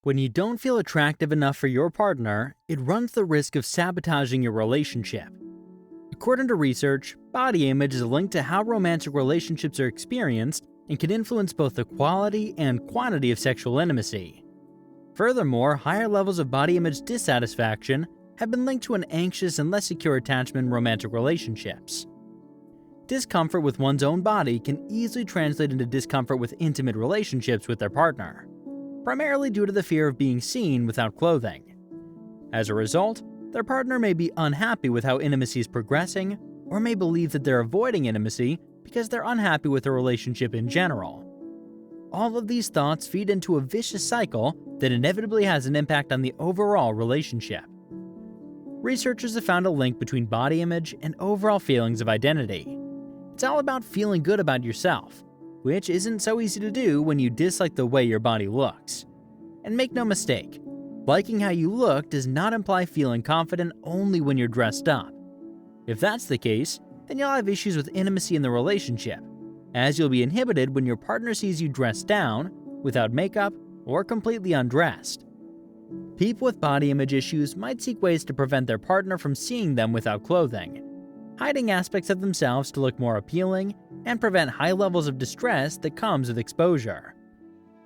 When you don't feel attractive enough for your partner, it runs the risk of sabotaging your relationship. According to research, body image is linked to how romantic relationships are experienced and can influence both the quality and quantity of sexual intimacy. Furthermore, higher levels of body image dissatisfaction have been linked to an anxious and less secure attachment in romantic relationships. Discomfort with one's own body can easily translate into discomfort with intimate relationships with their partner, primarily due to the fear of being seen without clothing. As a result, their partner may be unhappy with how intimacy is progressing, or may believe that they're avoiding intimacy because they're unhappy with the relationship in general. All of these thoughts feed into a vicious cycle that inevitably has an impact on the overall relationship. Researchers have found a link between body image and overall feelings of identity. It's all about feeling good about yourself, which isn't so easy to do when you dislike the way your body looks. And make no mistake, liking how you look does not imply feeling confident only when you're dressed up. If that's the case, then you'll have issues with intimacy in the relationship, as you'll be inhibited when your partner sees you dressed down, without makeup, or completely undressed. People with body image issues might seek ways to prevent their partner from seeing them without clothing, hiding aspects of themselves to look more appealing and prevent high levels of distress that comes with exposure.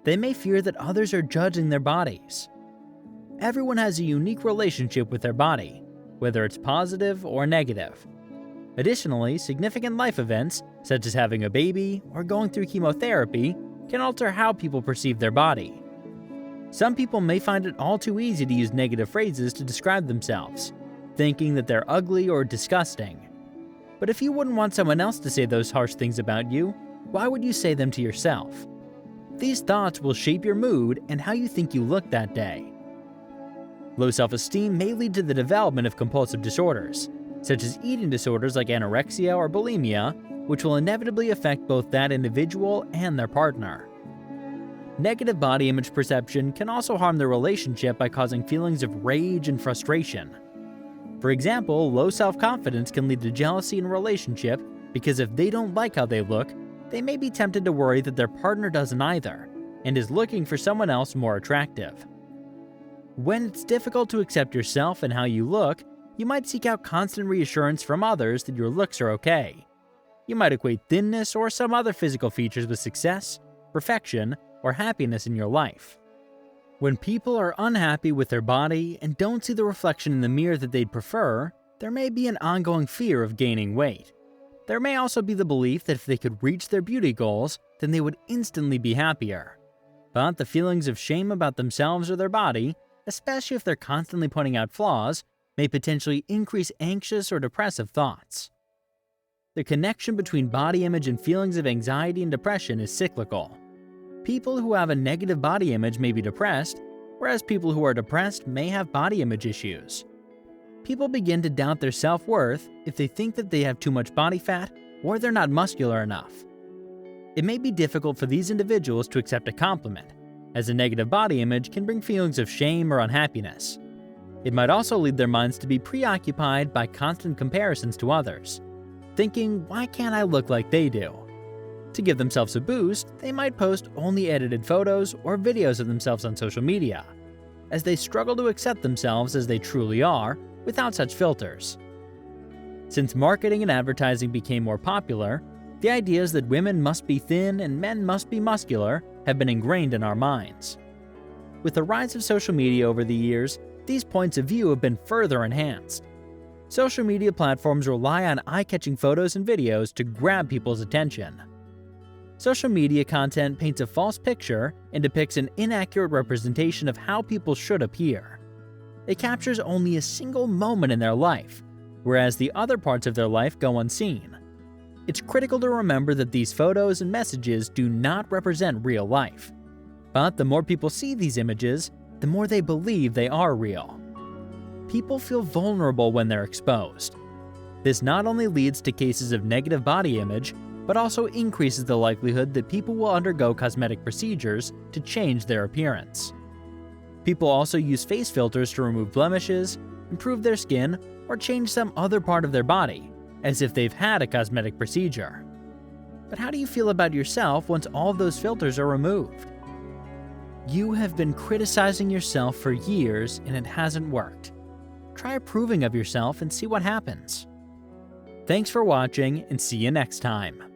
They may fear that others are judging their bodies. Everyone has a unique relationship with their body, whether it's positive or negative. Additionally, significant life events, such as having a baby or going through chemotherapy, can alter how people perceive their body. Some people may find it all too easy to use negative phrases to describe themselves, thinking that they're ugly or disgusting. But if you wouldn't want someone else to say those harsh things about you, why would you say them to yourself? These thoughts will shape your mood and how you think you look that day. Low self-esteem may lead to the development of compulsive disorders, such as eating disorders like anorexia or bulimia, which will inevitably affect both that individual and their partner. Negative body image perception can also harm the relationship by causing feelings of rage and frustration. For example, low self-confidence can lead to jealousy in a relationship because if they don't like how they look, they may be tempted to worry that their partner doesn't either, and is looking for someone else more attractive. When it's difficult to accept yourself and how you look, you might seek out constant reassurance from others that your looks are okay. You might equate thinness or some other physical features with success, perfection, or happiness in your life. When people are unhappy with their body and don't see the reflection in the mirror that they'd prefer, there may be an ongoing fear of gaining weight. There may also be the belief that if they could reach their beauty goals, then they would instantly be happier. But the feelings of shame about themselves or their body, especially if they're constantly pointing out flaws, may potentially increase anxious or depressive thoughts. The connection between body image and feelings of anxiety and depression is cyclical. People who have a negative body image may be depressed, whereas people who are depressed may have body image issues. People begin to doubt their self-worth if they think that they have too much body fat or they're not muscular enough. It may be difficult for these individuals to accept a compliment, as a negative body image can bring feelings of shame or unhappiness. It might also lead their minds to be preoccupied by constant comparisons to others, thinking, why can't I look like they do? To give themselves a boost, they might post only edited photos or videos of themselves on social media, as they struggle to accept themselves as they truly are without such filters. Since marketing and advertising became more popular, the ideas that women must be thin and men must be muscular have been ingrained in our minds. With the rise of social media over the years, these points of view have been further enhanced. Social media platforms rely on eye-catching photos and videos to grab people's attention. Social media content paints a false picture and depicts an inaccurate representation of how people should appear. It captures only a single moment in their life, whereas the other parts of their life go unseen. It's critical to remember that these photos and messages do not represent real life. But the more people see these images, the more they believe they are real. People feel vulnerable when they're exposed. This not only leads to cases of negative body image, but also increases the likelihood that people will undergo cosmetic procedures to change their appearance. People also use face filters to remove blemishes, improve their skin, or change some other part of their body, as if they've had a cosmetic procedure. But how do you feel about yourself once all of those filters are removed? You have been criticizing yourself for years and it hasn't worked. Try approving of yourself and see what happens. Thanks for watching and see you next time.